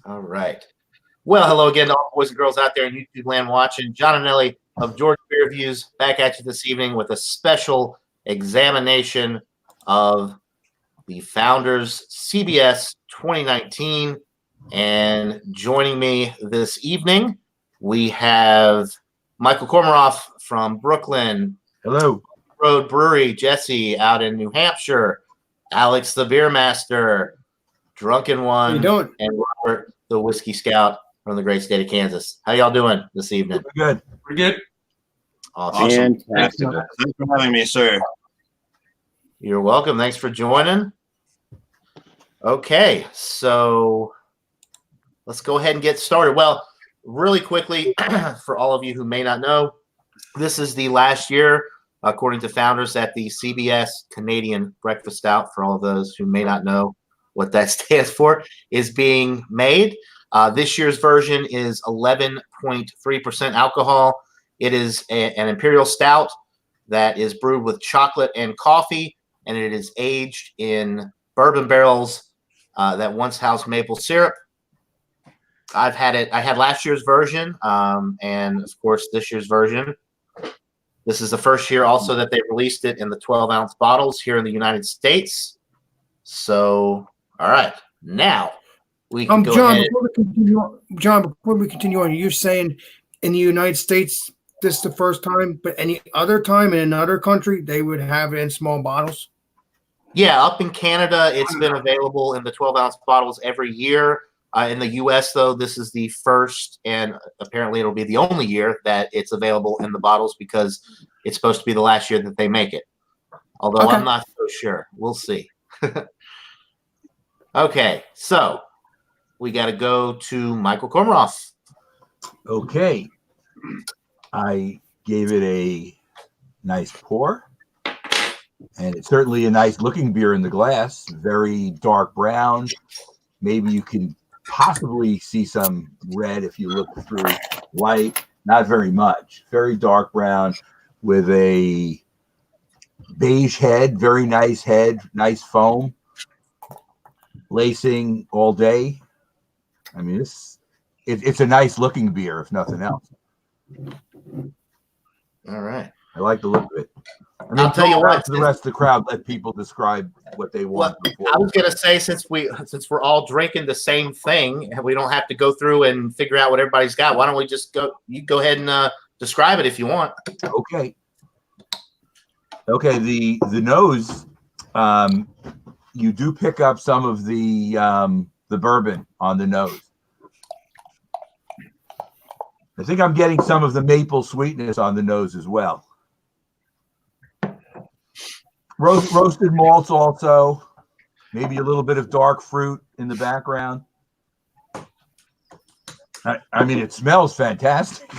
All right. Well, hello again to all boys and girls out there in YouTube land watching. John and Ellie of Georgia Beer Reviews back at you this evening with a special examination of the Founders CBS 2019. And joining me this evening, we have Michael Kormaroff from Brooklyn. Hello. Road Brewery, Jesse out in New Hampshire. Alex the Beer Master, Drunken One. How you doing? And Robert the Whiskey Scout from the great state of Kansas. How y'all doing this evening? Good. We're good. Awesome. Fantastic. Thanks for having me, sir. You're welcome. Thanks for joining. Okay, so let's go ahead and get started. Well, really quickly, for all of you who may not know, this is the last year, according to Founders, that the CBS Canadian Breakfast Stout, for all of those who may not know what that stands for, is being made. This year's version is 11.3% alcohol. It is an imperial stout that is brewed with chocolate and coffee, and it is aged in bourbon barrels that once housed maple syrup. I've had it. I had last year's version, and of course this year's version. This is the first year also that they released it in the 12-ounce bottles here in the United States. So, all right, now we can go John, ahead. Before we continue on, you're saying in the United States this is the first time, but any other time in another country they would have it in small bottles? Yeah, up in Canada, it's been available in the 12-ounce bottles every year. In the U.S., though, this is the first, and apparently it'll be the only year that it's available in the bottles because it's supposed to be the last year that they make it. Although Okay. I'm not so sure. We'll see. Okay, so we got to go to Michael Kormaroff. Okay. I gave it a nice pour, and it's certainly a nice looking beer in the glass. Very dark brown. Maybe you can possibly see some red if you look through light. Not very much. Very dark brown with a beige head. Very nice head. Nice foam. Lacing all day. I mean, it's a nice looking beer, if nothing else. All right. I like the look of it. I mean, I'll tell you what. To the rest of the crowd, let people describe what they want. Well, I was going to say, since we're all drinking the same thing, and we don't have to go through and figure out what everybody's got, why don't we just go? You go ahead and describe it if you want. Okay. Okay. The nose, you do pick up some of the bourbon on the nose. I think I'm getting some of the maple sweetness on the nose as well. Roasted malts also, maybe a little bit of dark fruit in the background. I mean, it smells fantastic.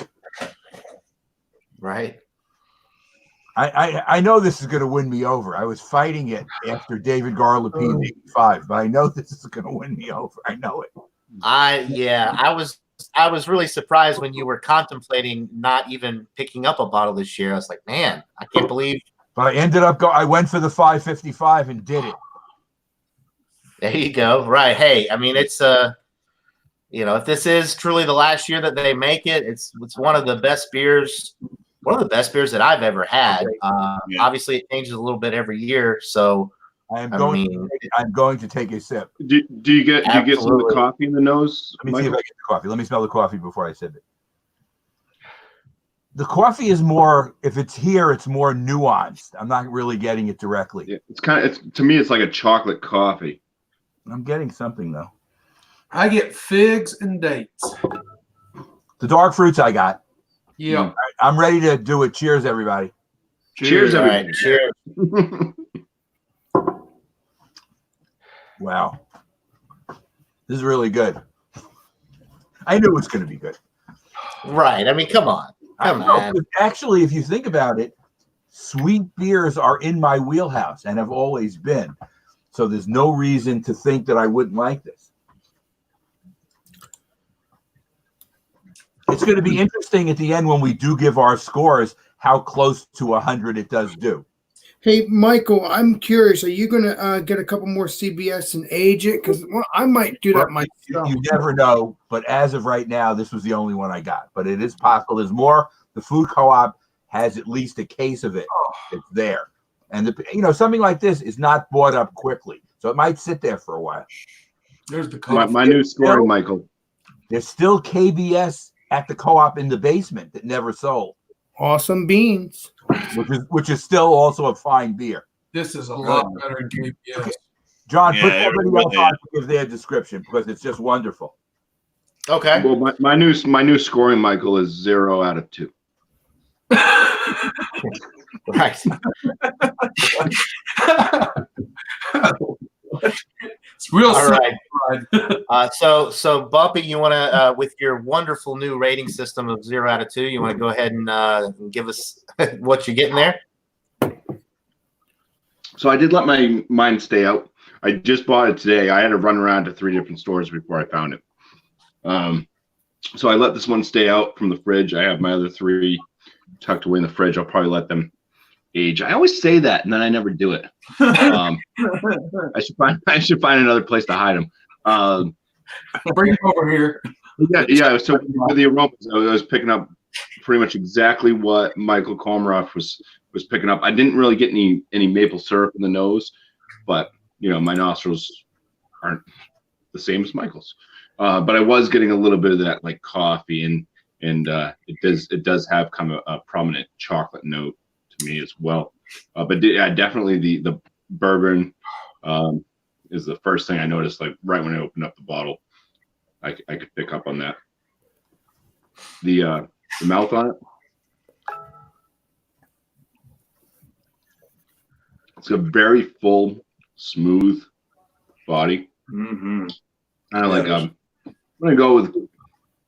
Right. I know this is going to win me over. I was fighting it after David Garlapine 85, but I know this is going to win me over. I know it. I was really surprised when you were contemplating not even picking up a bottle this year. I was like, man, I can't believe. But I ended up I went for the 555 and did it. There you go. Right. Hey, I mean, it's if this is truly the last year that they make it, it's one of the best beers. One of the best beers that I've ever had. Obviously, it changes a little bit every year. So I'm going to take a sip. Do you get some of the coffee in the nose? Let me see if I get the coffee. Let me smell the coffee before I sip it. The coffee is more, if it's here, it's more nuanced. I'm not really getting it directly. Yeah, it's to me, it's like a chocolate coffee. I'm getting something though. I get figs and dates. The dark fruits I got. Yeah. Right, I'm ready to do it. Cheers, everybody. Cheers, everybody. Right, cheers. Wow. This is really good. I knew it was going to be good. Right. I mean, come on. Come on. Actually, if you think about it, sweet beers are in my wheelhouse and have always been. So there's no reason to think that I wouldn't like this. It's going to be interesting at the end when we do give our scores how close to 100 it does do. Hey, Michael, I'm curious. Are you going to get a couple more CBS and age it? Because I might do that myself. You never know, but as of right now, this was the only one I got. But it is possible. There's more. The food co-op has at least a case of it. It's there, and something like this is not bought up quickly, so it might sit there for a while. There's the coffee. My new scoring, Michael. There's still KBS at the co-op in the basement that never sold. Awesome beans. Which is still also a fine beer. This is a lot better than KBS. Okay. John, Yeah, put it somebody really else on to give their description because it's just wonderful. Okay. Well, my new scoring, Michael, is 0 out of 2. Right. It's real All right. right. So Bumpy, you want to, with your wonderful new rating system of 0 out of 2, you want to go ahead and give us what you're getting there? So I did let mine stay out. I just bought it today. I had to run around to 3 different stores before I found it. So I let this one stay out from the fridge. I have my other 3 tucked away in the fridge. I'll probably let them age. I always say that, and then I never do it. I should find another place to hide them. Bring it over here. Yeah. So for the aromas, I was picking up pretty much exactly what Michael Komaroff was picking up. I didn't really get any maple syrup in the nose, but my nostrils aren't the same as Michael's. But I was getting a little bit of that like coffee, and it does have kind of a prominent chocolate note to me as well. But yeah, definitely the bourbon is the first thing I noticed. Like right when I opened up the bottle, I could pick up on that. The mouth on it. It's a very full, smooth body. Mm-hmm. Kind of like I'm gonna go with.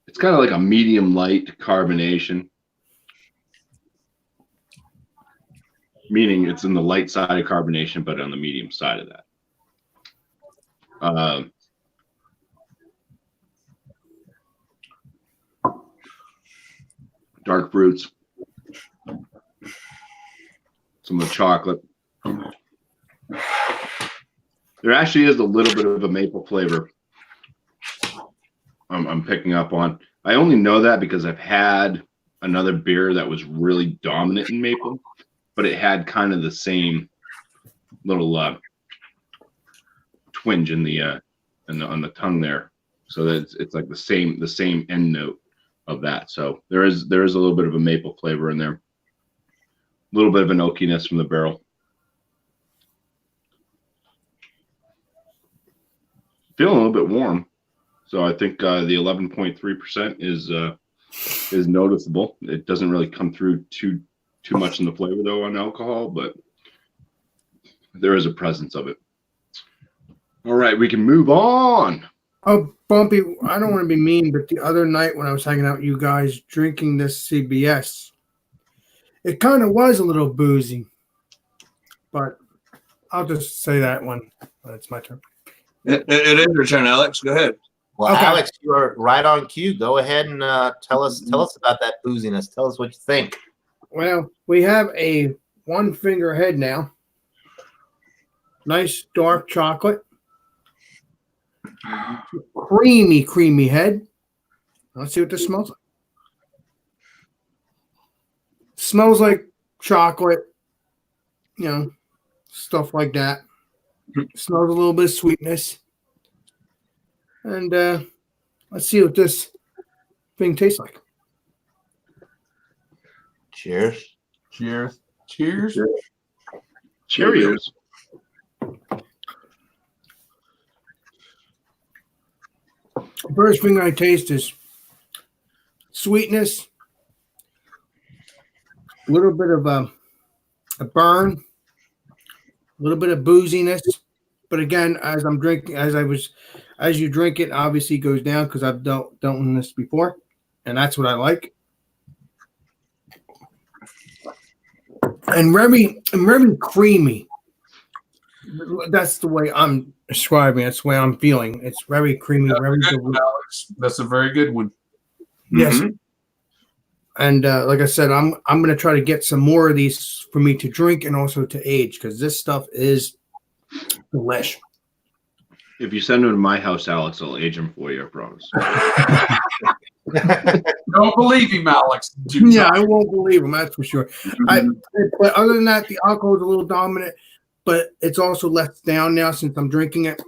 It's kind of like a medium light carbonation, meaning it's in the light side of carbonation, but on the medium side of that. Dark fruits, some of the chocolate. There actually is a little bit of a maple flavor I'm picking up on. I only know that because I've had another beer that was really dominant in maple, but it had kind of the same little twinge in the on the tongue there. So that it's like the same end note of that. So there is a little bit of a maple flavor in there. A little bit of an oakiness from the barrel. Feeling a little bit warm, so I think the 11.3% is noticeable. It doesn't really come through too much in the flavor though on alcohol, but there is a presence of it. All right, we can move on. Oh, Bumpy, I don't want to be mean, but the other night when I was hanging out with you guys drinking this CBS, it kind of was a little boozy, but I'll just say that when it's my turn. It is your turn, Alex. Go ahead. Well, Okay. Alex, you are right on cue. Go ahead and tell us about that booziness. Tell us what you think. Well, we have a 1 finger head now. Nice dark chocolate. Creamy head. Let's see what this smells like. Smells like chocolate, stuff like that. Smells a little bit of sweetness. And let's see what this thing tastes like. Cheers. Cheers. Cheers. Cheerios. First thing I taste is sweetness, a little bit of a burn, a little bit of booziness. But again, as you drink it, obviously it goes down because I've done this before, and that's what I like. And very creamy. That's the way I'm describing it. That's the way I'm feeling. It's very creamy, very Good, delicious. Alex. That's a very good one. Yes. Mhm. And like I said, I'm going to try to get some more of these for me to drink and also to age because this stuff is delish. If you send them to my house, Alex, I'll age them for you. I promise. Don't believe him, Alex. Yeah, I won't believe them. That's for sure. But other than that, the alcohol is a little dominant, but it's also less down now since I'm drinking it.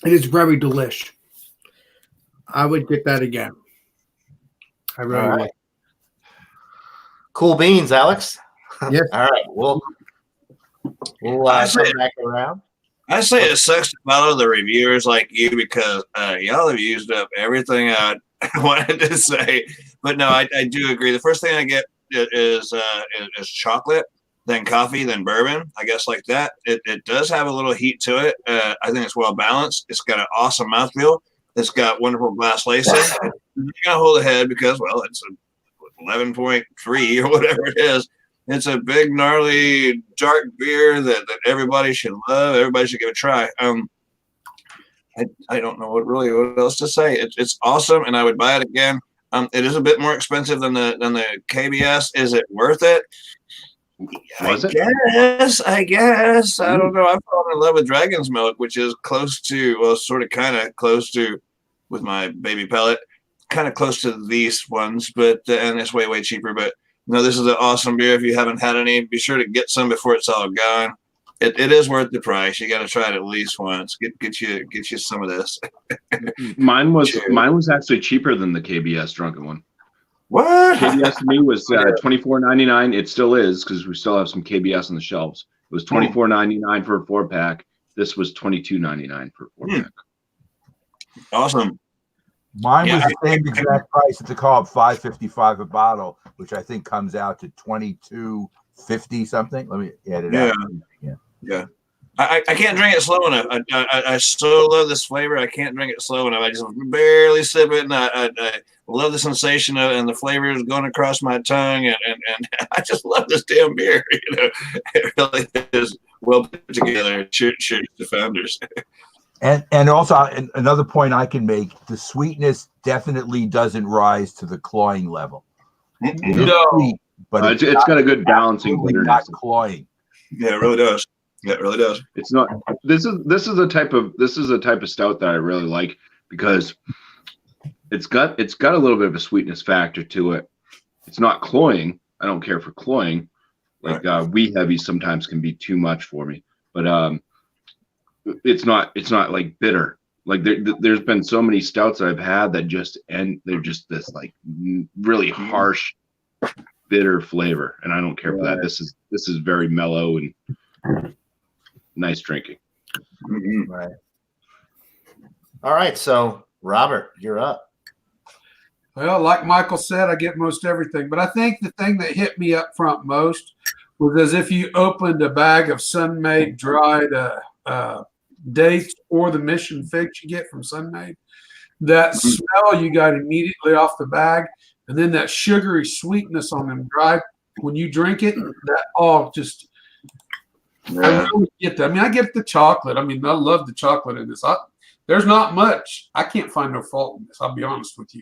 It is very delish. I would get that again. I really All right. would. Cool beans, Alex. Yes. All right. We'll come back around. I say it sucks to follow the reviewers like you because y'all have used up everything I wanted to say. But no, I do agree. The first thing I get is chocolate, then coffee, then bourbon. I guess like that. It does have a little heat to it. I think it's well balanced. It's got an awesome mouthfeel. It's got wonderful glass lacing. You gotta hold the head because, well, it's a 11.3 or whatever it is. It's a big, gnarly, dark beer that everybody should love. Everybody should give it a try. I don't know what else to say. It's awesome, and I would buy it again. It is a bit more expensive than the KBS. Is it worth it? I guess. I don't know. I've fallen in love with Dragon's Milk, which is close to, well, sort of kind of close to, with my baby pellet, kind of close to these ones, but and it's way cheaper. But no, this is an awesome beer. If you haven't had any, be sure to get some before it's all gone. It is worth the price. You got to try it at least once. Get you some of this. Mine was actually cheaper than the KBS Drunken one. What? KBS to me was $24.99. It still is because we still have some KBS on the shelves. It was $24.99 for a 4-pack. This was $22.99 for a 4-pack. Awesome. Mine was the same exact price at the co-op, $5.55 a bottle, which I think comes out to $22.50 something. Let me add it out. Yeah. I can't drink it slow enough. I so love this flavor. I can't drink it slow enough. I just barely sip it, and I love the sensation of it, and the flavor is going across my tongue, and I just love this damn beer. You know, it really is well put together. Cheers to founders. And also another point I can make: the sweetness definitely doesn't rise to the cloying level. It is sweet, but it's got a good balancing bitterness. Not cloying. Yeah, it really does. Yeah, it really does. It's not. This is a type of stout that I really like because it's got a little bit of a sweetness factor to it. It's not cloying. I don't care for cloying. Like wee heavies sometimes can be too much for me, but it's not like bitter. Like there's been so many stouts that I've had that they're just this like really harsh, bitter flavor, and I don't care for that. This is very mellow and nice drinking. Right. All right. So, Robert, you're up. Well, like Michael said, I get most everything. But I think the thing that hit me up front most was as if you opened a bag of Sun-Maid dried dates or the Mission figs you get from Sun-Maid. That smell you got immediately off the bag, and then that sugary sweetness on them dried. When you drink it, that all just... I really get that. I mean, I get the chocolate. I mean, I love the chocolate in this. There's not much. I can't find no fault in this. I'll be honest with you.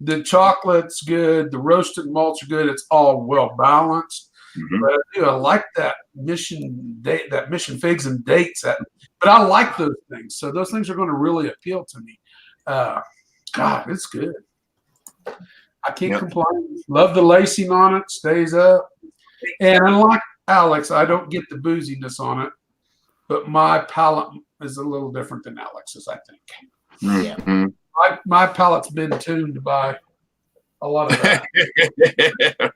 The chocolate's good. The roasted malts are good. It's all well balanced. But I like that Mission figs and dates. But I like those things. So those things are going to really appeal to me. God, it's good. I can't complain. Love the lacing on it. Stays up. And unlike Alex, I don't get the booziness on it, but my palate is a little different than Alex's, I think. Yeah. My palate's been tuned by a lot of that.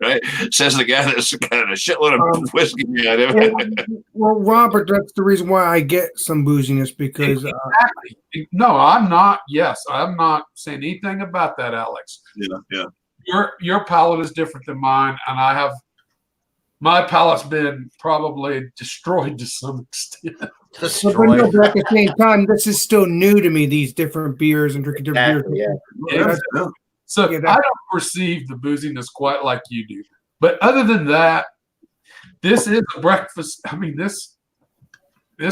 Right. Says the guy that's got a shitload of whiskey out of it. Well, Robert, that's the reason why I get some booziness because Exactly. No, I'm not. Yes, I'm not saying anything about that, Alex. Yeah. Your palate is different than mine, and my palate's been probably destroyed to some extent. But at the same time, this is still new to me. These different beers and drinking different beers. Yeah. So I don't perceive the booziness quite like you do. But other than that, this is a breakfast. I mean, this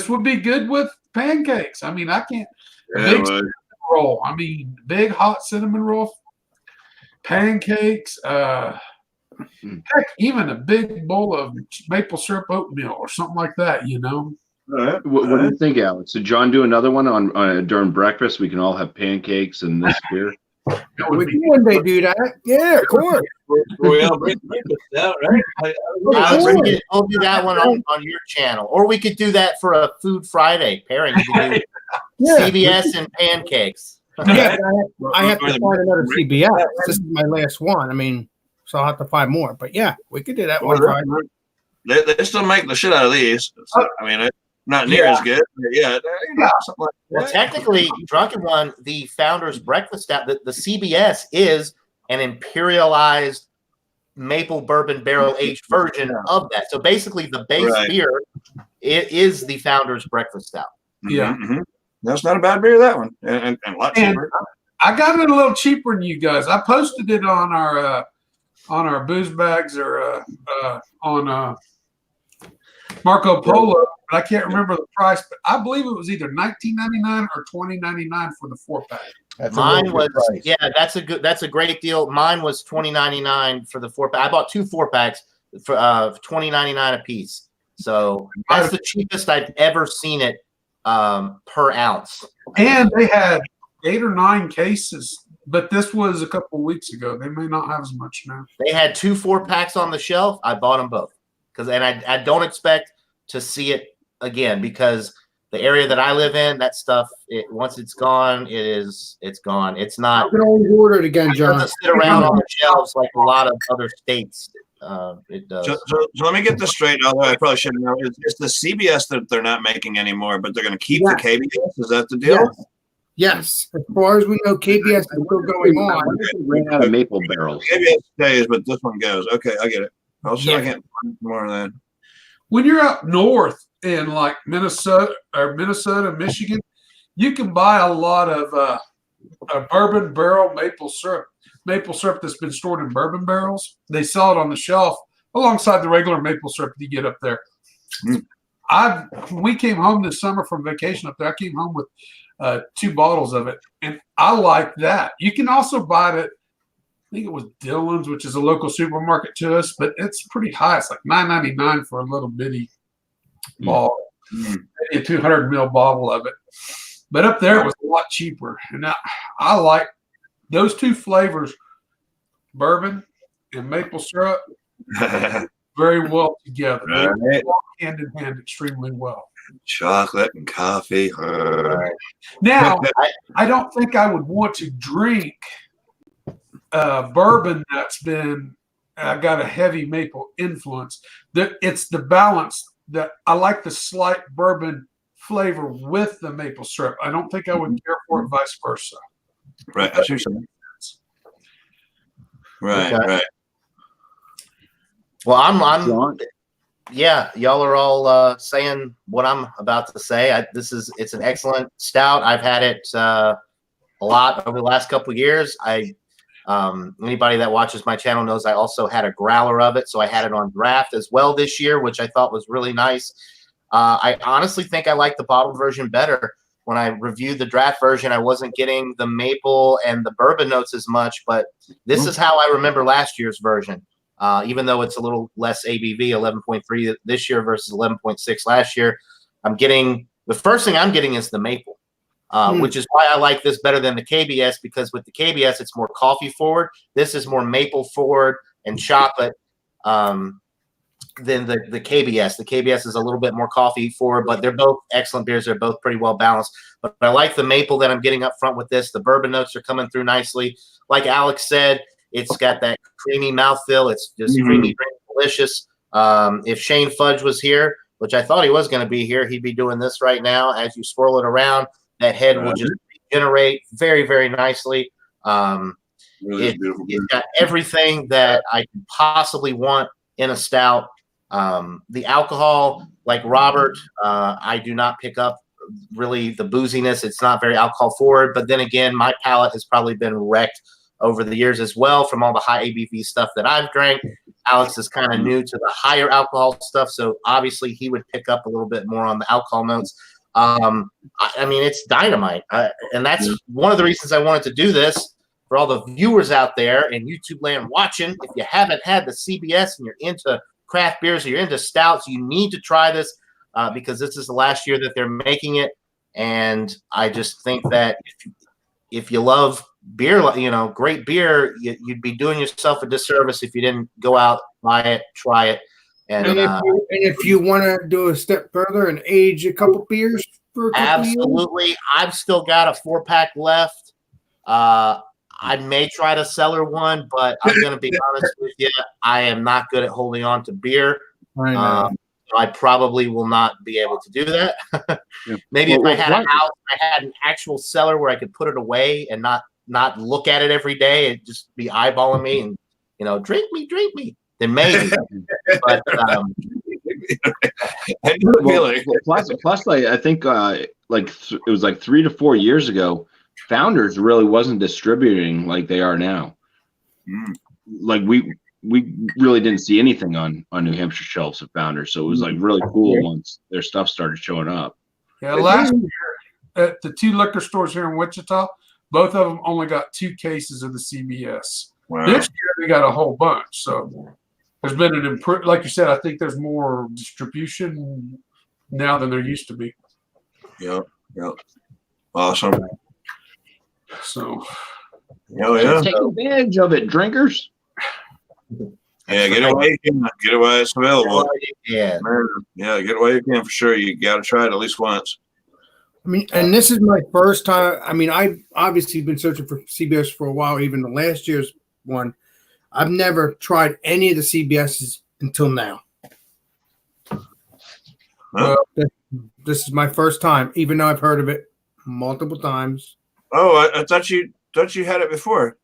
would be good with pancakes. I mean, I can't. Big cinnamon roll. I mean, big hot cinnamon roll pancakes, heck, even a big bowl of maple syrup oatmeal or something like that, you know. What do you think, Alex? Did John do another one on during breakfast? We can all have pancakes and this beer. That would We be can one day do that. Yeah, of course. We all bring breakfast out, right? Alex, course. we'll do that one on your channel, or we could do that for a Food Friday pairing. You can do Yeah. CBS and pancakes. Yeah, but I have to find another CBS. This is my last one. I mean, so I'll have to find more. But yeah, we could do that one Friday. They still make the shit out of these. So, I mean, it's not near as good. But yeah, something like Well, that. technically, Drunken One, the Founder's Breakfast Stout, the CBS is an imperialized maple bourbon barrel aged version of that. So basically, the base Right. beer is the Founder's Breakfast Stout. Yeah. Mhm. That's not a bad beer, that one, and a lot And cheaper. I got it a little cheaper than you guys. I posted it on our booze bags or on Marco Polo, but I can't remember the price. But I believe it was either $19.99 or $20.99 for the 4-pack. That's a Mine really was good price. that's a great deal. Mine was $20.99 for the 4-pack. I bought 2 4-packs for $20.99 a piece. So that's the cheapest I've ever seen it per ounce. And they had 8 or 9 cases, but this was a couple of weeks ago. They may not have as much now. They had 2 4-packs on the shelf. I bought them both and I don't expect to see it again because the area that I live in, that stuff, once it's gone, it's gone. It's not. You can always order it again, It John. doesn't sit around on the shelves like a lot of other states. It does. So let me get this straight. Although I probably shouldn't know, it's the CBS that they're not making anymore, but they're going to keep the KBS. Is that the deal? Yes. Yes. As far as we know, KBS is still going on. Ran out of maple barrels. KBS stays, but this one goes. Okay, I get it. I'll see if I can't find more of that. When you're up north in like Minnesota, Michigan, you can buy a lot of a bourbon barrel maple syrup that's been stored in bourbon barrels. They sell it on the shelf alongside the regular maple syrup that you get up there. When we came home this summer from vacation up there, I came home with 2 bottles of it, and I like that. You can also buy it. I think it was Dillon's, which is a local supermarket to us, but it's pretty high. It's like $9.99 for a little bitty bottle, maybe a 200 ml bottle of it. But up there, it was a lot cheaper. And I like those 2 flavors, bourbon and maple syrup, very well together. They Right. walk hand in hand extremely well. Chocolate and coffee. Now, I don't think I would want to drink bourbon that's been got a heavy maple influence. It's the balance that I like, the slight bourbon flavor with the maple syrup. I don't think I would care for it vice versa. Right. I see what you're saying. Right. Okay. Right. Well, I'm John? yeah, y'all are all saying what I'm about to say. It's an excellent stout. I've had it a lot over the last couple of years. Anybody that watches my channel knows I also had a growler of it, so I had it on draft as well this year, which I thought was really nice. I honestly think I like the bottled version better. When I reviewed the draft version, I wasn't getting the maple and the bourbon notes as much, but this is how I remember last year's version. Even though it's a little less ABV, 11.3 this year versus 11.6 last year, the first thing I'm getting is the maple. Which is why I like this better than the KBS, because with the KBS, it's more coffee forward. This is more maple forward and chocolate than the KBS. The KBS is a little bit more coffee forward, but they're both excellent beers. They're both pretty well balanced. But I like the maple that I'm getting up front with this. The bourbon notes are coming through nicely. Like Alex said, it's got that creamy mouthfeel. It's just creamy, delicious. If Shane Fudge was here, which I thought he was going to be here, he'd be doing this right now. As you swirl it around, that head will just regenerate very, very nicely. Really beautiful beer. It's got everything that I could possibly want in a stout. The alcohol, like Robert, I do not pick up really the booziness. It's not very alcohol forward. But then again, my palate has probably been wrecked over the years as well from all the high ABV stuff that I've drank. Alex is kind of new to the higher alcohol stuff, so obviously he would pick up a little bit more on the alcohol notes. I mean, it's dynamite, and that's one of the reasons I wanted to do this. for all the viewers out there in YouTube land watching, if you haven't had the CBS and you're into craft beers or you're into stouts, you need to try this because this is the last year that they're making it. And I just think that if you love beer, great beer, you'd be doing yourself a disservice if you didn't go out, buy it, try it. And if you want to do a step further and age a couple beers for a couple absolutely, years. I've still got a 4-pack left. I may try to cellar one, but I'm going to be honest with you, I am not good at holding on to beer. I know. I probably will not be able to do that. Maybe if I had a house, I had an actual cellar where I could put it away and not look at it every day and just be eyeballing me and drink me. Then maybe. But plus, I think it was like 3 to 4 years ago, Founders really wasn't distributing like they are now. Like we really didn't see anything on New Hampshire shelves of Founders, so it was like really cool once their stuff started showing up. Yeah, last year at the 2 liquor stores here in Wichita, both of them only got 2 cases of the CBS. Wow. This year they got a whole bunch. So there's been an improvement. Like you said, I think there's more distribution now than there used to be. Yep. Awesome. So, Take advantage of it, drinkers. Yeah, get it while you can. Get it while it's available. Yeah, get it while you can for sure. You got to try it at least once. I mean, and this is my first time. I mean, I've obviously been searching for CBS for a while, even the last year's one. I've never tried any of the CBSs until now. Huh? This is my first time, even though I've heard of it multiple times. Oh, I thought you had it before.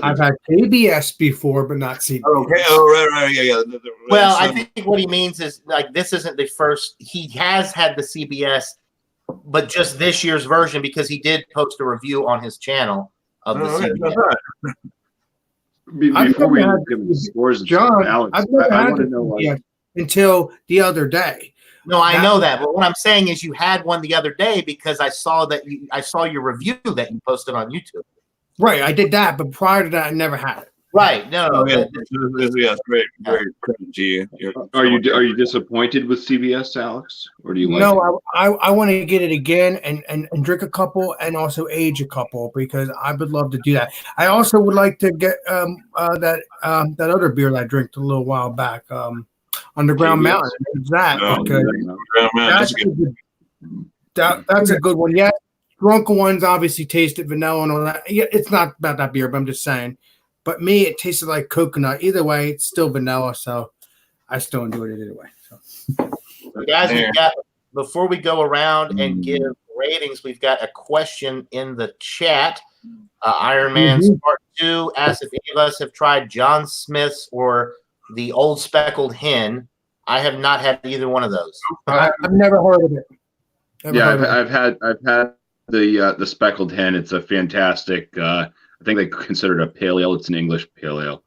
I've had KBS before, but not CBS. Okay. Oh, right. Yeah. Well, I think what he means is like this isn't the first. He has had the CBS, but just this year's version because he did post a review on his channel of the CBS. Before we give the scores, John, Alex, I've never I had want to the know CBS until the other day. No, I know that, but what I'm saying is you had one the other day because I saw your review that you posted on YouTube. Right, I did that, but prior to that, I never had it. Right, no. Yeah, great credit to you. Are you disappointed with CBS, Alex, or do you like? No, I want to get it again and drink a couple and also age a couple because I would love to do that. I also would like to get that other beer that I drank a little while back, Underground Mountain. It's that because that's a good one. Yeah, drunken ones obviously tasted vanilla and all that. Yeah, it's not about that beer, but I'm just saying. But me, it tasted like coconut. Either way, it's still vanilla, so I still enjoyed it either way. So. Guys, before we go around and give ratings, we've got a question in the chat. Iron Man's Part 2 asks if any of us have tried John Smith's or the Old Speckled Hen. I have not had either one of those. I've never heard of it. I've had the Speckled Hen. It's a fantastic. I think they consider it a pale ale. It's an English pale ale.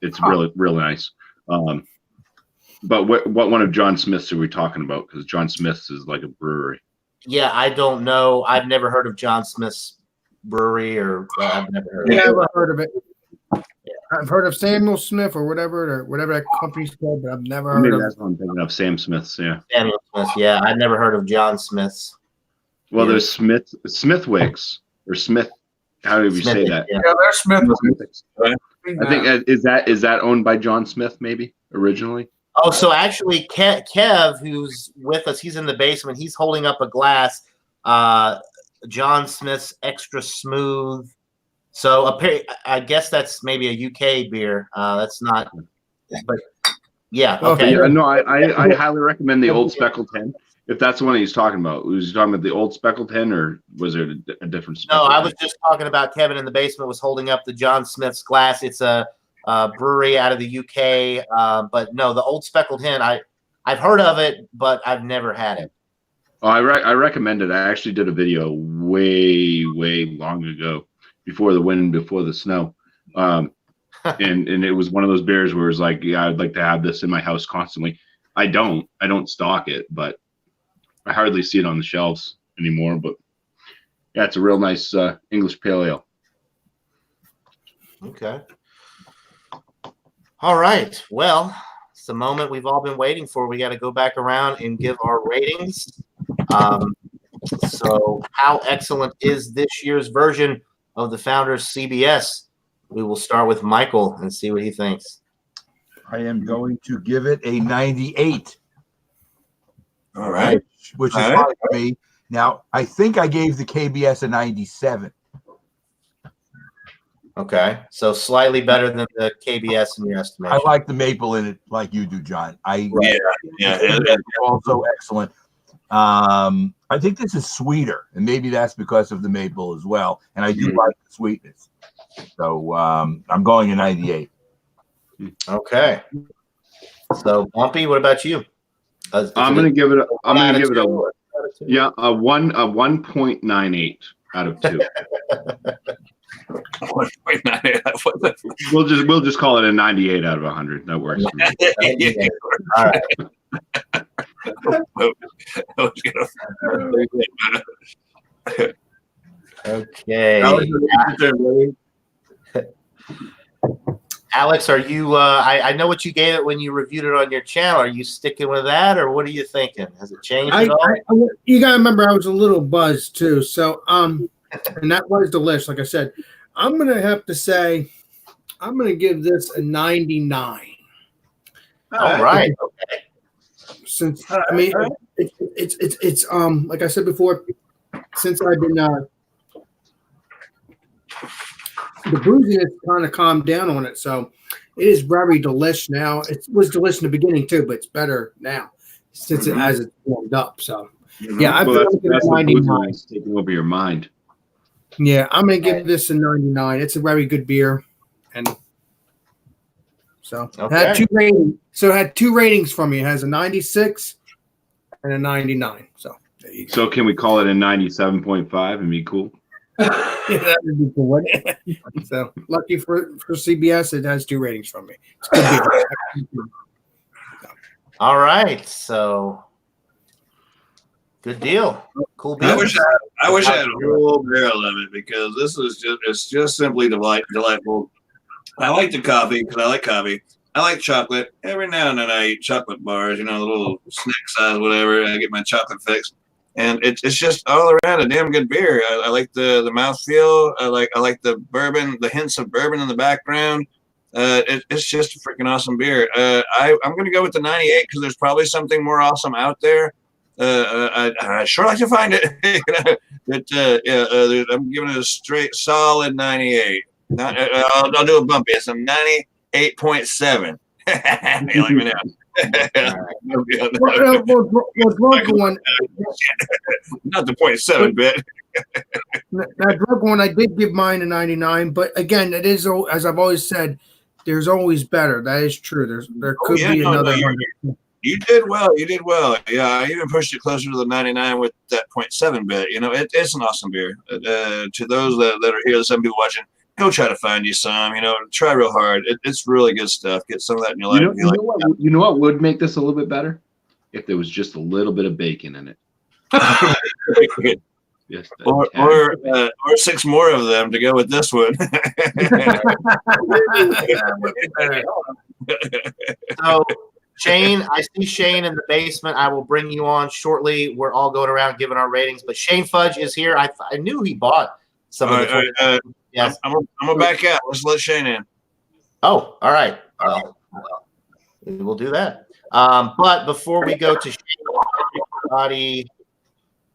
It's really nice. But what one of John Smith's are we talking about? Because John Smith's is like a brewery. Yeah, I don't know. I've never heard of John Smith's brewery, or I've never heard. Never heard of it. I've heard of Samuel Smith or whatever that company's called, but I've never heard Maybe of. That's what I'm thinking of. Sam Smith's. Yeah. Samuel Smith. Yeah, I've never heard of John Smith's. Well, there's Smithwick's or Smith. How do you say that? Yeah, there's Smith. Right? I think is that owned by John Smith maybe originally. Oh, so actually, Kev, who's with us, he's in the basement. He's holding up a glass. John Smith's Extra Smooth. So I guess that's maybe a UK beer. That's not. But yeah, okay. Yeah, no, I highly recommend the Old Speckled Hen. If that's the one he's talking about, was he talking about the Old Speckled Hen, or was it a different? No, I was just talking about Kevin in the basement was holding up the John Smith's glass. It's a brewery out of the UK, but no, the Old Speckled Hen. I've heard of it, but I've never had it. Oh, I recommend it. I actually did a video way long ago, before the wind, before the snow, and it was one of those beers where it's like, yeah, I'd like to have this in my house constantly. I don't stock it, but I hardly see it on the shelves anymore, but yeah, it's a real nice English pale ale. Okay. All right. Well, it's the moment we've all been waiting for. We got to go back around and give our ratings. So, how excellent is this year's version of the Founders CBS? We will start with Michael and see what he thinks. I am going to give it a 98. All right. Which is All right. hard for me. Now, I think I gave the KBS a 97. Okay. So, slightly better than the KBS in your estimation. I like the maple in it like you do, John. Yeah. It's also excellent. I think this is sweeter, and maybe that's because of the maple as well. And I do like the sweetness. So I'm going a 98. Okay. So, Bumpy, what about you? I'm going to give it a 1.98 out of 2. 1.98. We'll just call it a 98 out of 100. That works for me. All right. Okay. Alex, are you? I know what you gave it when you reviewed it on your channel. Are you sticking with that, or what are you thinking? Has it changed at all? You gotta remember, I was a little buzzed too. So, and that was the list. Like I said, I'm gonna have to say, I'm gonna give this a 99. All right. Since I mean, it's like I said before, since I've been the booziness kind of calmed down on it, so it is very delish now. It was delish in the beginning too, but it's better now since it has warmed up. So yeah, I Well, feel that's like the 99. booze taking over your mind. Yeah, I'm gonna give this a 99. It's a very good beer, and so it had 2 ratings. So it had 2 ratings from me. It has a 96 and a 99. So there you go. So can we call it a 97.5 and be cool? Yeah, that would be cool, wouldn't it? So lucky for CBS, it has 2 ratings from me. It's good beer. All right. So good deal. Cool beer. I wish I had a whole barrel of it because it's just simply delightful. I like the coffee because I like coffee. I like chocolate. Every now and then I eat chocolate bars, the little snack size, whatever. I get my chocolate fix. And it's just all around a damn good beer. I like the mouthfeel. I like the bourbon, the hints of bourbon in the background. It's just a freaking awesome beer. I'm going to go with the 98 because there's probably something more awesome out there. I sure like to find it. I'm giving it a straight solid 98. I'll do a bumpy. It's a 98.7. You like me now? Well, drunk one. Not the 0.7 bit. That drunk one, I did give mine a 99, but again, it is, as I've always said, there's always better. That is true. There could be another 100. You did well. You did well. Yeah, I even pushed it closer to the 99 with that 0.7 bit. It's an awesome beer. To those that are here, some people watching, go try to find you some. Try real hard. It's really good stuff. Get some of that in your life. You know what would make this a little bit better? If there was just a little bit of bacon in it. Yes, or 6 more of them to go with this one. So, Shane, I see Shane in the basement. I will bring you on shortly. We're all going around giving our ratings, but Shane Fudge is here. I knew he bought some of the. Yes, I'm gonna back out. Let's let Shane in. Oh, all right. We'll do that. But before we go to Shane, everybody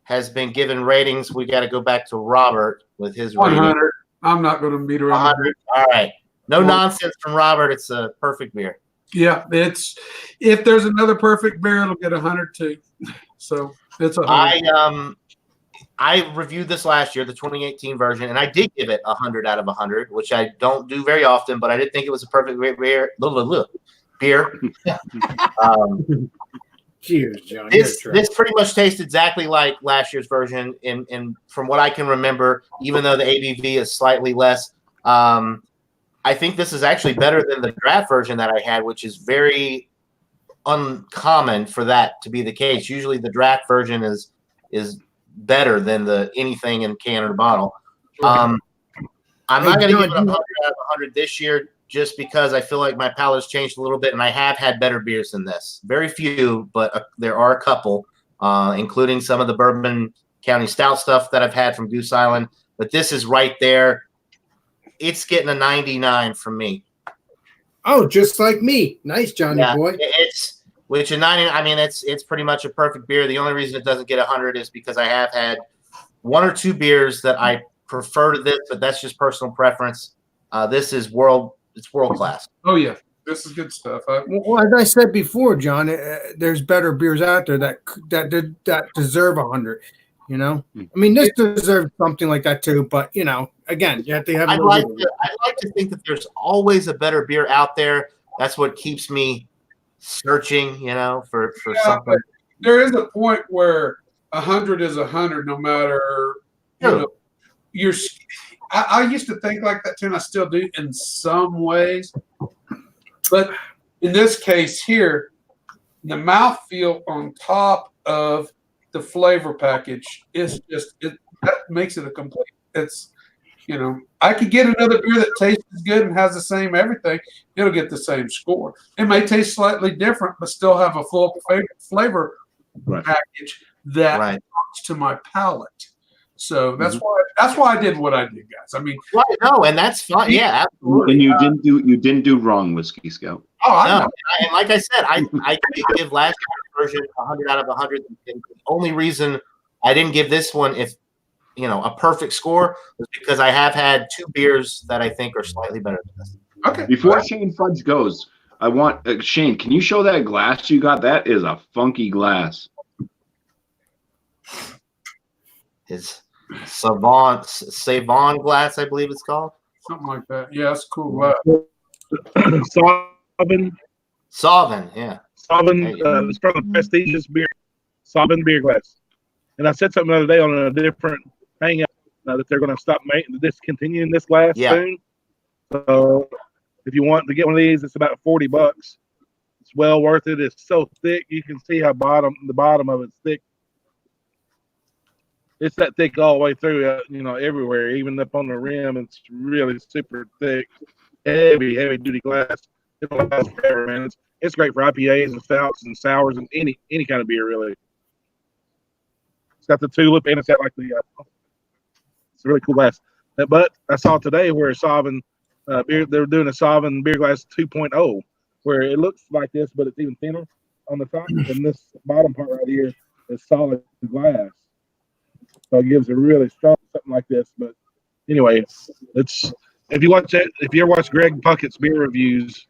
has been given ratings. We got to go back to Robert with his 100. rating. I'm not going to beat around. 100. All right. No nonsense from Robert. It's a perfect beer. Yeah, if there's another perfect beer, it'll get 100 too. So it's 100. I reviewed this last year, the 2018 version, and I did give it 100 out of 100, which I don't do very often, but I did think it was a perfect beer. Cheers, John. This pretty much tastes exactly like last year's version, and from what I can remember, even though the ABV is slightly less, I think this is actually better than the draft version that I had, which is very uncommon for that to be the case. Usually the draft version is better than the anything in can or bottle. I'm Hey, not going to give John, it 100 out of 100 this year just because I feel like my palate's changed a little bit, and I have had better beers than this. Very few, but there are a couple, including some of the Bourbon County Stout stuff that I've had from Goose Island. But this is right there. It's getting a 99 from me. Oh, just like me. Nice, Johnny boy. It's which a 90. I mean, it's pretty much a perfect beer. The only reason it doesn't get 100 is because I have had one or two beers that I prefer to this, but that's just personal preference. This is world class. Oh yeah, this is good stuff. Well, as I said before, John, there's better beers out there that deserve 100. You know, I mean, this deserves something like that too. But you know, again, you have to have. I'd like to think that there's always a better beer out there. That's what keeps me searching. You know, for something. There is a point where 100 is 100, no matter. You know, I used to think like that too, and I still do in some ways. But in this case here, the mouthfeel on top of the flavor package is just that makes it a complete. It's, you know, I could get another beer that tastes good and has the same everything. It'll get the same score. It may taste slightly different, but still have a full flavor package that talks to my palate. So that's why I did what I did, guys. I mean, no, and that's fine. Yeah, absolutely. And you didn't do wrong, Whiskey Scout. Oh, I know. And like I said, I give last year's version 100 out of 100. And the only reason I didn't give this one, if you know, a perfect score, was because I have had two beers that I think are slightly better than this. Okay. Before Shane Fudge goes, I want Shane. Can you show that glass you got? That is a funky glass. His Savon glass, I believe it's called. Something like that. Yeah, that's cool. Sauvin, yeah. Sauvin, it's from a prestigious beer, Sauvin beer glass. And I said something the other day on a different hangout that they're going to stop discontinuing this glass soon. So if you want to get one of these, it's about $40. It's well worth it. It's so thick, you can see how the bottom of it's thick. It's that thick all the way through, you know, everywhere, even up on the rim. It's really super thick, heavy duty glass. It'll last forever, man. It's great for IPAs and stouts and sours and any kind of beer, really. It's got the tulip and it's got like the. It's a really cool glass. But I saw today where Sauvin beer, they were doing a Sauvin beer glass 2.0, where it looks like this, but it's even thinner on the top, and this bottom part right here is solid glass. So it gives a really strong something like this. But anyway, it's if you ever watch Greg Puckett's beer reviews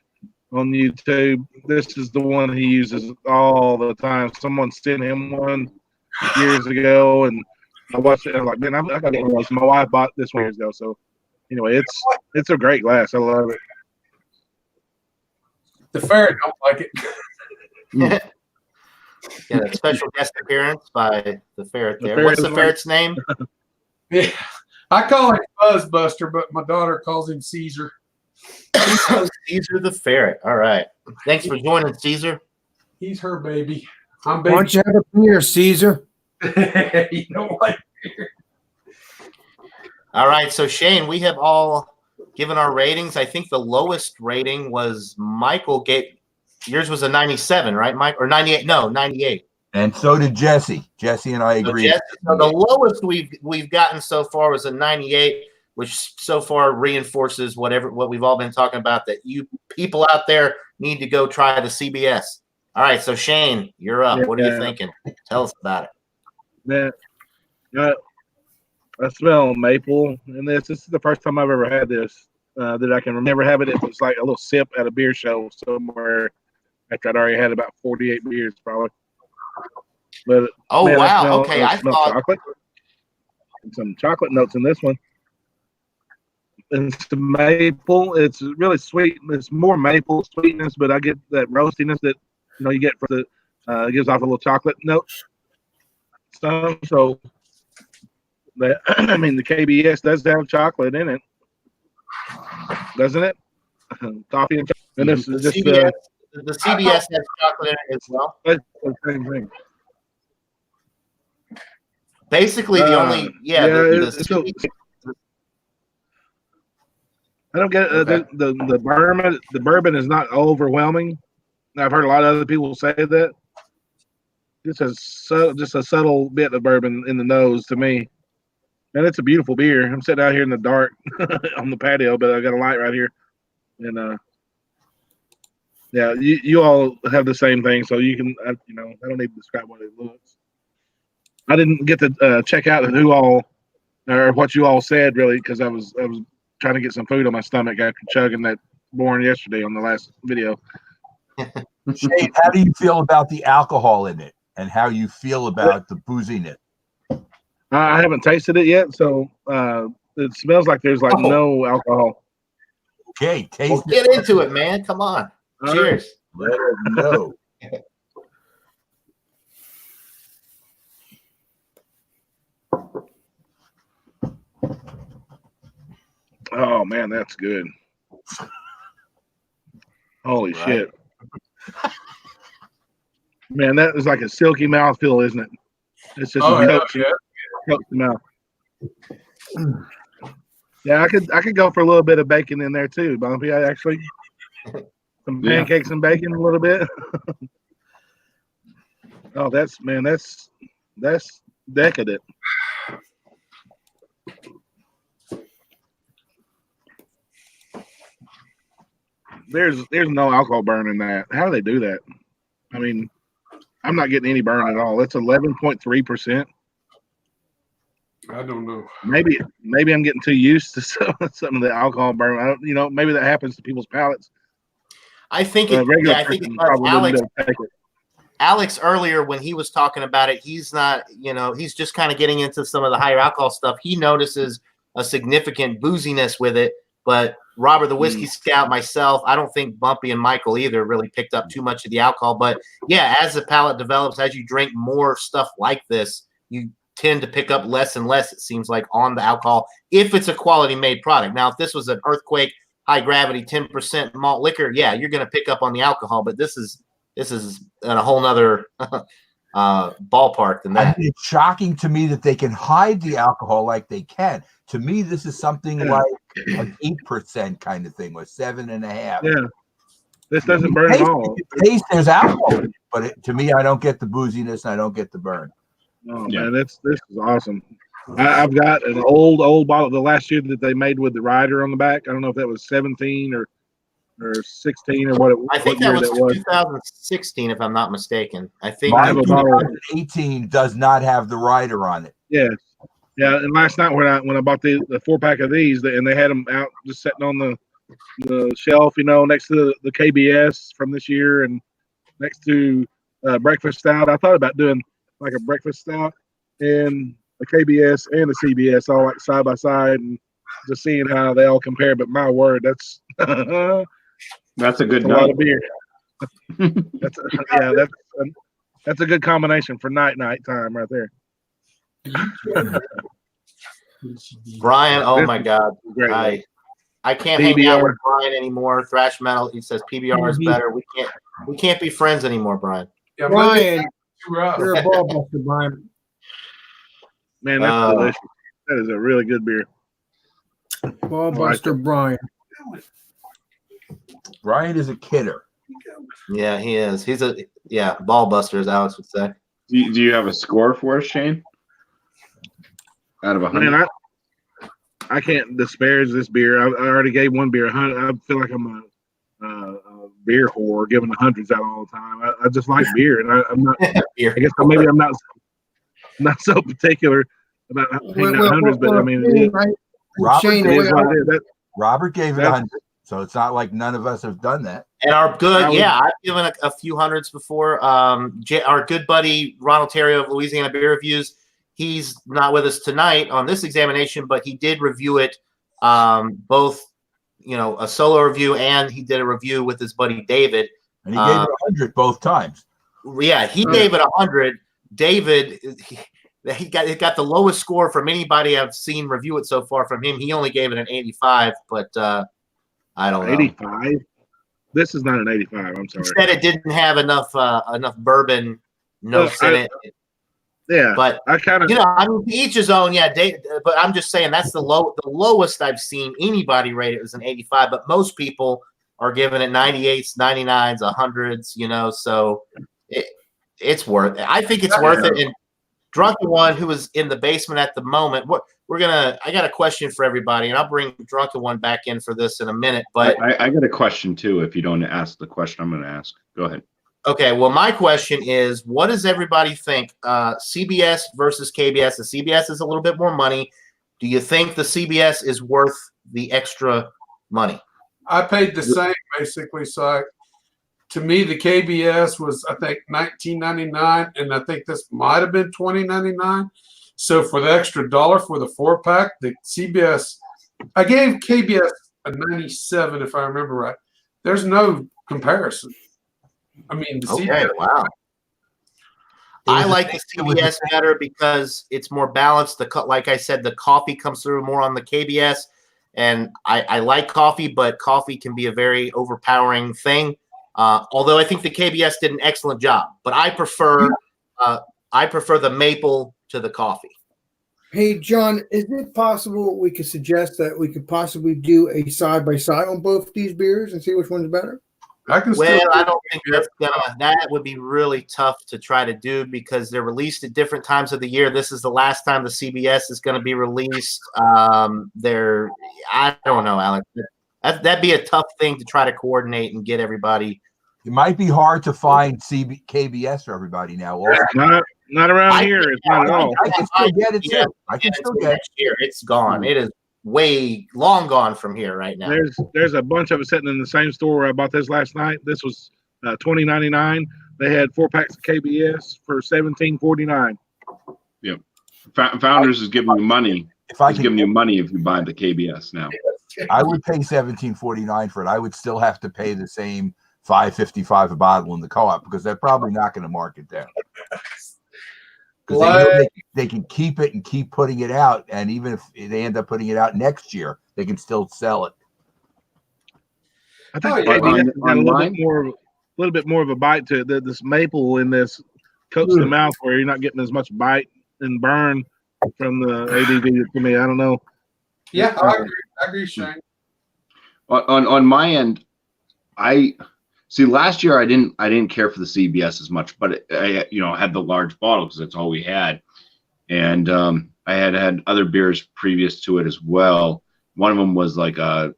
on YouTube, this is the one he uses all the time. Someone sent him one years ago, and I watched it. And I'm like, man, I got to get one of those. My wife bought this one years ago. So anyway, it's a great glass. I love it. The ferret don't like it. Yeah, that special guest appearance by the ferret there. What's the ferret's name? Yeah, I call him Buzzbuster, but my daughter calls him Caesar. Caesar the ferret. All right. Thanks for joining, Caesar. He's her baby. I'm Why don't you have a beer, Caesar? You don't like beer. All right. So, Shane, we have all given our ratings. I think the lowest rating was Michael gave. Yours was a 97, right, Mike? Or 98? No, 98. And so did Jesse. Jesse and I agree. So the lowest we've gotten so far was a 98, which so far reinforces what we've all been talking about, that you people out there need to go try the CBS. All right, so Shane, you're up. What are you thinking? Tell us about it. Man, I smell maple in this. This is the first time I've ever had this that I can remember having it. It was like a little sip at a beer show somewhere after I'd already had about 48 beers, probably. But man, wow, okay. I thought chocolate. And some chocolate notes in this one. And some maple. It's really sweet. It's more maple sweetness, but I get that roastiness that you get for the. It gives off a little chocolate note. So, the KBS does have chocolate in it, doesn't it? Coffee and chocolate. And this is just the CBS has chocolate in it as well. That's the same thing. Basically, the only I don't get Okay. the bourbon is not overwhelming. I've heard a lot of other people say that. Just a subtle bit of bourbon in the nose to me. And it's a beautiful beer. I'm sitting out here in the dark on the patio, but I got a light right here. And yeah, you all have the same thing, so you can I don't need to describe what it looks. I didn't get to check out who all or what you all said really because I was trying to get some food on my stomach after chugging that born yesterday on the last video. Shane, how do you feel about the alcohol in it, and how you feel about the booziness? I haven't tasted it yet, so it smells like there's like no alcohol. Okay, taste Well, get into it, man. Come on. All Cheers. Let us know. Oh man, that's good. Holy Right. shit. Man, that is like a silky mouthfeel, isn't it? It's just coats the mouth. Yeah, I could go for a little bit of bacon in there too, Bumpy. I actually some pancakes and bacon a little bit. Oh, that's decadent. There's no alcohol burn in that. How do they do that? I mean, I'm not getting any burn at all. That's 11.3%. I don't know. Maybe I'm getting too used to some of the alcohol burn. I don't, maybe that happens to people's palates. I think A it. regular Yeah, I think person it does. probably wouldn't be able to take it. Alex earlier when he was talking about it, he's not. He's just kind of getting into some of the higher alcohol stuff. He notices a significant booziness with it, but Robert the Whiskey Scout, myself, I don't think Bumpy and Michael either really picked up too much of the alcohol. But yeah, as the palate develops, as you drink more stuff like this, you tend to pick up less and less, it seems like, on the alcohol if it's a quality made product. Now, if this was an Earthquake, high gravity, 10% malt liquor, yeah, you're going to pick up on the alcohol. But this is in a whole nother ballpark than that. It's shocking to me that they can hide the alcohol like they can. To me, this is something like an 8% kind of thing, or 7.5. Yeah, this doesn't burn at all. Taste there's alcohol, but to me, I don't get the booziness and I don't get the burn. Oh man, this is awesome. I've got an old bottle the last year that they made with the rider on the back. I don't know if that was 17 or 16 or what. I think what that year was 2016, if I'm not mistaken. I think My have a bottle. 2018 does not have the rider on it. Yeah, yeah. And last night when I bought the 4-pack of these, and they had them out just sitting on the shelf, next to the KBS from this year, and next to breakfast stout. I thought about doing like a breakfast stout and a KBS and a CBS all like side by side, and just seeing how they all compare. But my word, that's That's a good a lot night. of beer. That's a good combination for night time right there. Brian, oh my God, Great. I can't hang out PBR. with Brian anymore. Thrash metal. He says PBR is better. We can't be friends anymore, Brian. Yeah, Brian, too rough. you're a ball buster, Brian. Man, that's delicious. That is a really good beer. Ball buster, Brian. Brian is a kidder. Yeah, he is. He's a ball buster, as Alex would say. Do you have a score for us, Shane? Out of 100? Man, I can't disparage this beer. I already gave one beer 100. I feel like I'm a beer whore, giving the hundreds out all the time. I just like beer, and I'm not. I guess maybe I'm not so particular about hitting the hundreds, but I mean, Shane, it is what it is. Robert gave it 100, so it's not like none of us have done that. And our good, I've given a few hundreds before. Our good buddy Ronald Terrio of Louisiana Beer Reviews, he's not with us tonight on this examination, but he did review it, both, a solo review, and he did a review with his buddy David. And he gave it 100 both times. Yeah, he gave it 100. David, he got the lowest score from anybody I've seen review it so far from him. He only gave it an 85, but I don't know. 85? This is not an 85. I'm sorry. He said it didn't have enough bourbon notes in it. Yeah, But I kind of I mean, to each his own. Yeah, but I'm just saying that's the lowest I've seen anybody rate it was an 85. But most people are giving it 98s, 99s, 100s. So it's worth it. I think it's worth it. And Drunken One, who is in the basement at the moment, I got a question for everybody, and I'll bring Drunken One back in for this in a minute. But I got a question too. If you don't ask the question, I'm going to ask. Go ahead. okay, well, my question is, what does everybody think? CBS versus KBS. The CBS is a little bit more money. Do you think the CBS is worth the extra money? I paid the same basically. So to me, the KBS was, I think, $19.99, and I think this might have been $20.99. So for the extra dollar for the 4-pack, the CBS, I gave KBS a 97 if I remember right. There's no comparison. I mean, the Okay, CBS, wow. I like the CBS better because it's more balanced. Like I said, the coffee comes through more on the KBS, and I like coffee, but coffee can be a very overpowering thing. Although I think the KBS did an excellent job, but I prefer the maple to the coffee. Hey, John, is it possible we could suggest that we could possibly do a side by side on both these beers and see which one's better? I can Well, still I don't think that would be really tough to try to do because they're released at different times of the year. This is the last time the CBS is going to be released. I don't know, Alex. That'd be a tough thing to try to coordinate and get everybody. It might be hard to find KBS for everybody now. Also. not around here. It's not at all. I can still get it too. I can still get it. Next year. It's gone. It is long gone from here right now. There's a bunch of it sitting in the same store where I bought this last night. This was $20.99. They had 4 packs of KBS for $17.49. Yeah, Founders is giving you money. He's giving you money if you buy the KBS now. I would pay $17.49 for it. I would still have to pay the same $5.55 a bottle in the co-op because they're probably not going to mark it down. Because they can keep it and keep putting it out, and even if they end up putting it out next year, they can still sell it. I think KBS got a little bit more of a bite to it. This maple in this coats the mouth where you're not getting as much bite and burn from the ABV for me. I don't know. Yeah, I agree, Shane. On my end, I see. Last year, I didn't care for the CBS as much, but I had the large bottle because that's all we had, and I had other beers previous to it as well. One of them was like a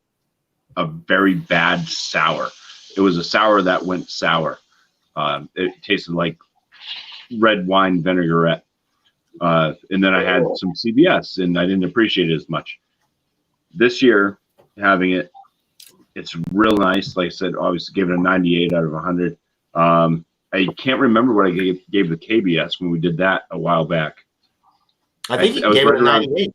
very bad sour. It was a sour that went sour. It tasted like red wine vinaigrette. And then I had some CBS, and I didn't appreciate it as much. This year, having it, it's real nice. Like I said, obviously gave it a 98 out of 100. I can't remember what I gave the KBS when we did that a while back. I think you gave it a 98.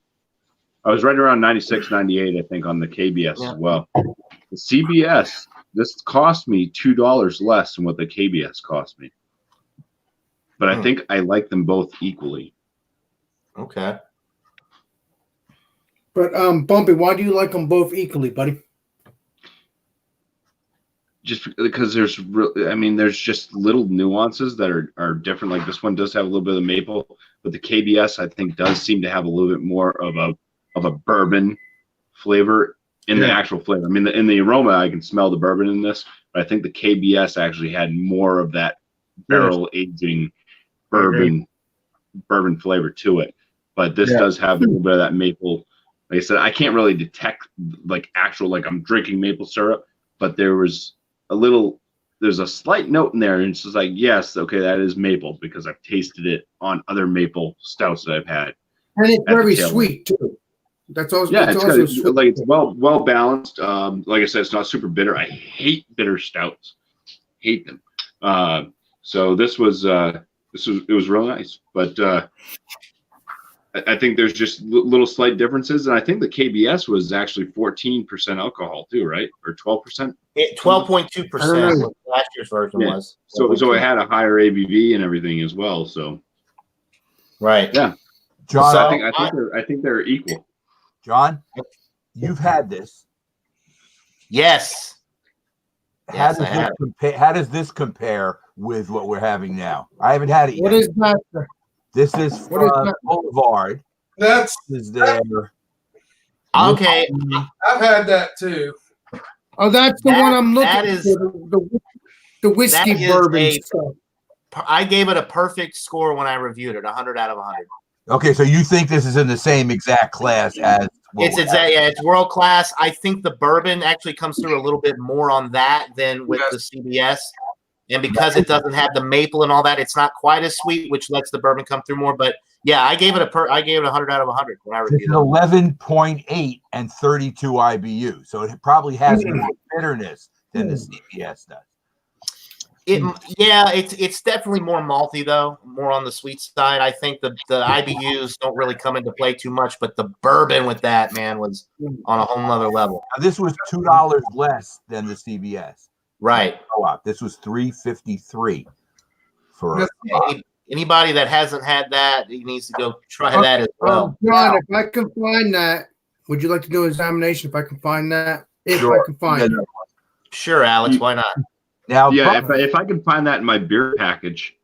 I was right around 96, 98, I think, on the KBS as well. The CBS, this cost me $2 less than what the KBS cost me. But I think I like them both equally. Okay. But Bumpy, why do you like them both equally, buddy? Just because there's just little nuances that are different. Like this one does have a little bit of maple, but the KBS I think does seem to have a little bit more of a bourbon flavor in the actual flavor. I mean, in the aroma, I can smell the bourbon in this, but I think the KBS actually had more of that barrel aging bourbon flavor to it. But this does have a little bit of that maple. Like I said, I can't really detect like I'm drinking maple syrup, but there's a slight note in there, and it's just like, yes, okay, that is maple because I've tasted it on other maple stouts that I've had. And it's very sweet too. That's also it's well balanced. Like I said, it's not super bitter. I hate bitter stouts. Hate them. So it was real nice, but I think there's just little slight differences, and I think the KBS was actually 14% alcohol too, right, or 12%? 12.2%. Last year's version was. So it had a higher ABV and everything as well. So, right, yeah, John. So I think they're equal. John, you've had this. Yes. How does this compare with what we're having now? I haven't had it yet. What is that? This is What is from that? Boulevard. That's This is their Okay, I've had that too. Oh, that's the That- one I'm looking that is- for. The whiskey that is bourbon a- stuff. I gave it a perfect score when I reviewed it, 100 out of 100. Okay, so you think this is in the same exact class as It's world class. I think the bourbon actually comes through a little bit more on that than with Yes. the CBS. And because it doesn't have the maple and all that, it's not quite as sweet, which lets the bourbon come through more. But yeah, I gave it 100 out of 100 when I This reviewed is it. 11.8 and 32 IBU. So it probably has more bitterness than the CBS does. It's definitely more malty though, more on the sweet side. I think the IBUs don't really come into play too much, but the bourbon with that, man, was on a whole nother level. Now, this was $2 less than the CBS. Right. Co-op. This was $3.53 for Anybody that hasn't had that, he needs to go try that as well. John, if I can find that, would you like to do an examination if I can find that? If Sure. I can find it. Sure, Alex, why not? Now, Yeah, Bumpy, if I can find that in my beer package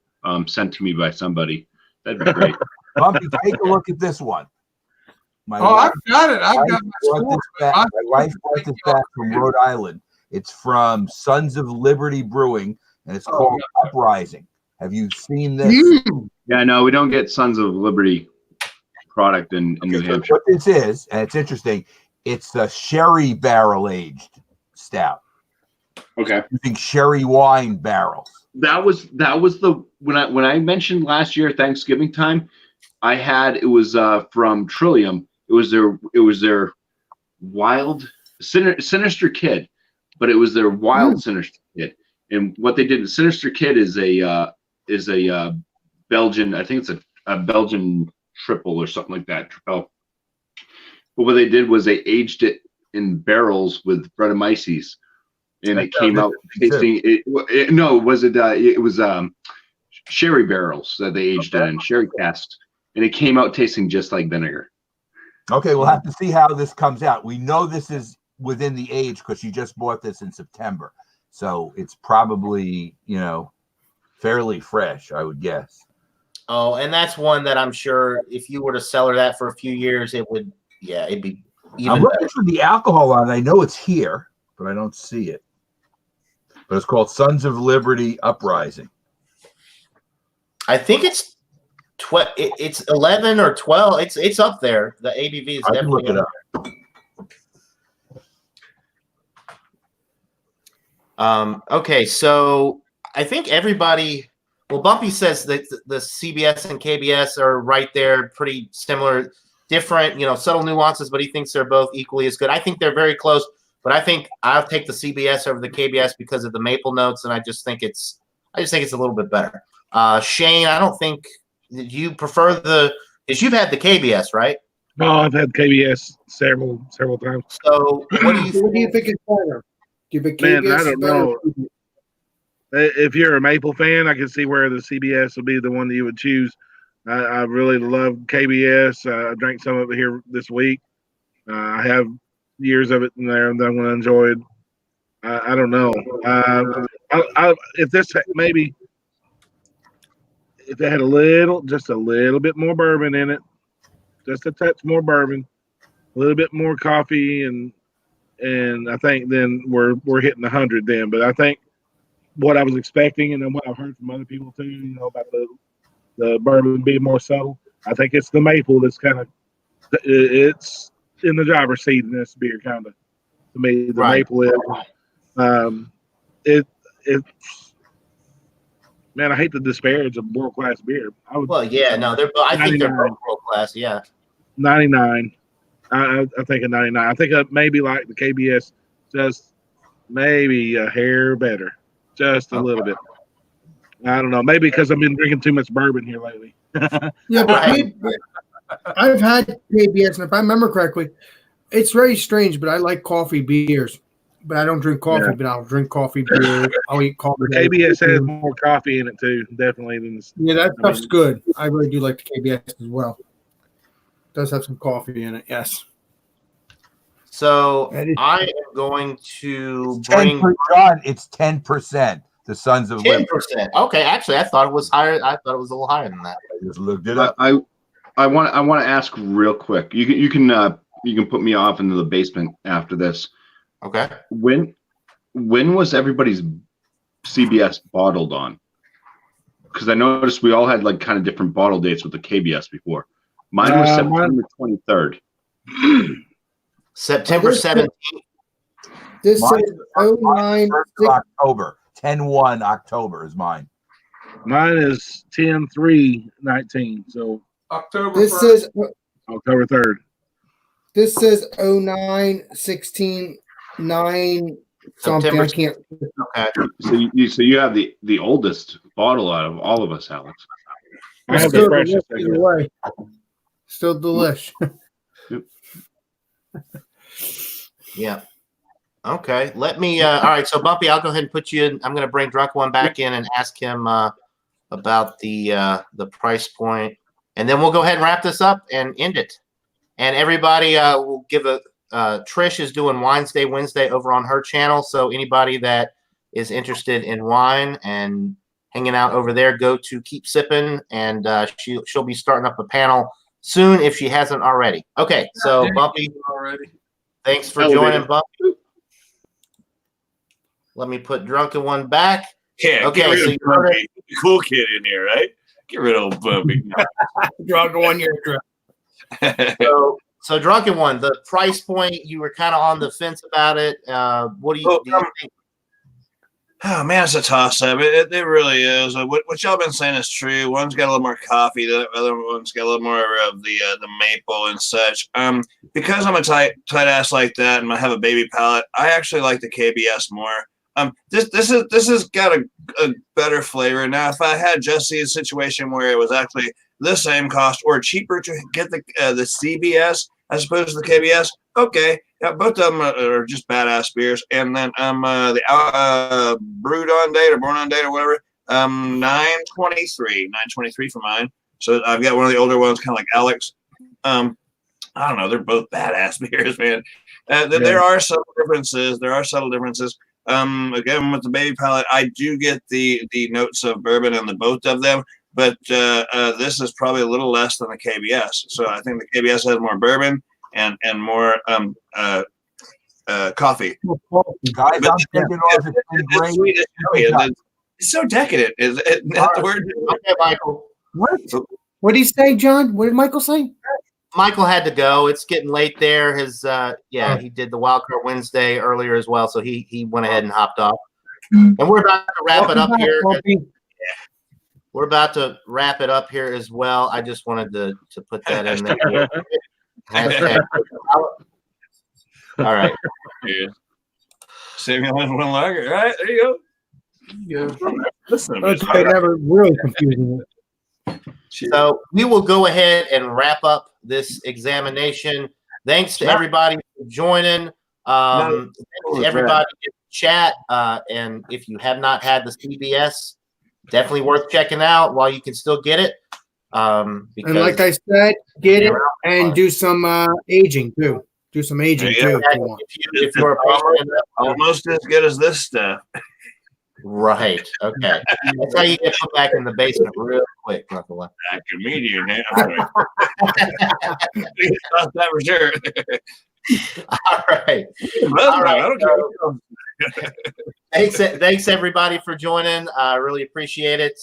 sent to me by somebody, that'd be great. Bumpy, take a look at this one. My Oh, wife I've got it. I've brought got my this score. back- my wife brought this back from Rhode Island. It's from Sons of Liberty Brewing, and it's called Uprising. Have you seen this? Yeah, no, we don't get Sons of Liberty product in New Okay, so Hampshire. what this is, and it's interesting, it's a sherry barrel aged stout Okay. using sherry wine barrels. That was the when I mentioned last year Thanksgiving time, it was from Trillium. It was their wild Sinister Kid, but it was their wild Sinister Kid. And what they did, Sinister Kid is a Belgian, I think it's a Belgian triple or something like that. But what they did was they aged it in barrels with Brettanomyces, and it came out tasting. It was sherry barrels that they aged it in, sherry casks, and it came out tasting just like vinegar. Okay, we'll have to see how this comes out. We know this is within the age because you just bought this in September. So it's probably, fairly fresh, I would guess. Oh, and that's one that I'm sure if you were to sell her that for a few years, it'd be I'm even looking better. for the alcohol on it. I know it's here, but I don't see it. But it's called Sons of Liberty Uprising. I think it's it's 11 or 12. It's up there. The ABV is I can look definitely it up up. there. Okay, so I think everybody. Well, Bumpy says that the CBS and KBS are right there, pretty similar, different, subtle nuances, but he thinks they're both equally as good. I think they're very close, but I think I'll take the CBS over the KBS because of the maple notes, and I just think it's a little bit better. Shane, I don't think you prefer because you've had the KBS, right? No, I've had KBS several times. So what do you What do you think is better? Do you think Man, KBS I is don't better? know. If you're a Maple fan, I can see where the CBS will be the one that you would choose. I really love KBS. I drank some of it here this week. I have years of it in there that I'm going to enjoy. I don't know. If this maybe if it had just a little bit more bourbon in it, just a touch more bourbon, a little bit more coffee, and I think then we're hitting 100 then. But I think what I was expecting and then what I've heard from other people too, about the bourbon being more subtle. I think it's the maple that's kind of it's in the driver's seat in this beer, kind of. To me, the maple is man, I hate to disparage a world class beer. I think they're both world class. Yeah, 99. I think a 99. I think maybe like the KBS, just maybe a hair better, just a little bit. I don't know. Maybe because I've been drinking too much bourbon here lately. Yeah, but I've had KBS, and if I remember correctly, it's very strange. But I like coffee beers, but I don't drink coffee. Yeah. But I'll drink coffee beer. I'll eat coffee. KBS has more coffee in it too, definitely than this. Yeah, that stuff's good. I really do like the KBS as well. It does have some coffee in it, yes. So I am going to 10%, bring. John, it's 10%. The Sons of 10%. Liberty. Okay, actually, I thought it was higher. I thought it was a little higher than that. I just looked it up. I want to ask real quick. You can put me off into the basement after this. Okay. When was everybody's CBS bottled on? Because I noticed we all had like kind of different bottle dates with the KBS before. Mine was September 23rd. September 17th. This Mine is 09 October. 10/1 October is mine. Mine is 10/3/19. So October This 1st. is October 3rd. this says 09/16/9 something. September I can't. Okay. So you have the oldest bottle out of all of us, Alex. I have Still the freshest. delish either way. Still delish. Yeah. Okay. Let me. All right. So Bumpy, I'll go ahead and put you in. I'm going to bring Drunk One back in and ask him about the price point, and then we'll go ahead and wrap this up and end it. And everybody will give a. Trish is doing Wines Day Wednesday over on her channel. So anybody that is interested in wine and hanging out over there, go to Keep Sipping, and she'll be starting up a panel soon if she hasn't already. Okay. So Bumpy, already. thanks for joining, Bumpy. Let me put Drunken One back. Yeah, Okay, get rid so of Bumpy. Cool kid in here, right? Get rid of Bumpy. Drunken One, you're drunk. So Drunken One, the price point, you were kind of on the fence about it. What do you think? Oh man, it's a toss-up. It really is. What y'all been saying is true. One's got a little more coffee. The other one's got a little more of the maple and such. Because I'm a tight ass like that, and I have a baby palate, I actually like the KBS more. This has got a better flavor. Now, if I had Jesse's situation where it was actually the same cost or cheaper to get the CBS as opposed to the KBS, okay, yeah, both of them are just badass beers. And then the brewed on date or born on date or whatever, 923 for mine. So I've got one of the older ones, kind of like Alex. I don't know, they're both badass beers, man. There are subtle differences. Again, with the baby palate, I do get the notes of bourbon in the both of them, but this is probably a little less than the KBS. So I think the KBS has more bourbon and more coffee. Guys, I'm thinking It's sweet, it's yummy. It's so decadent. Is it not the word? Okay, Michael. What did he say, John? What did Michael say? Michael had to go. It's getting late there. His he did the Wild Card Wednesday earlier as well, so he went ahead and hopped off. And we're about to wrap it up here. We're about to wrap it up here as well. I just wanted to put that in there. Hashtag. All right. Save me one lager. All right, there you go. Listen, Okay, never really confusing it. So we will go ahead and wrap up this examination. Thanks to everybody for joining. Thanks to everybody in the chat. And if you have not had the CBS, definitely worth checking out while you can still get it. And like I said, get it and do some aging too. Do some aging too. If you're a patient, almost as good as this stuff. Right. Okay. That's how you get put back in the basement real quick. Not the one. I can meet you, man. That for sure. All right. All right. Thanks everybody for joining. I really appreciate it.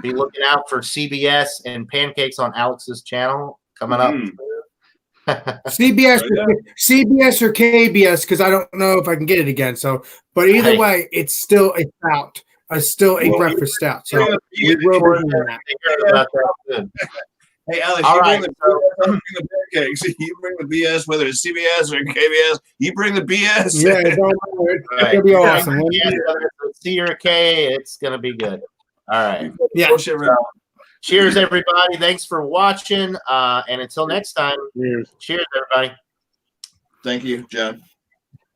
Be looking out for CBS and pancakes on Alex's channel coming up. CBS or KBS, because I don't know if I can get it again. So, but either way, it's still a stout. It's still a breakfast stout. So we will be doing that. Hey, Alex, bring the pancakes. You bring the BS, whether it's CBS or KBS. You bring the BS. Yeah, it's gonna be awesome. C or K, it's gonna be good. All right. Yeah. Cheers, everybody. Thanks for watching. And until next time, cheers everybody. Thank you, John.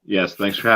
Yes, thanks for having me.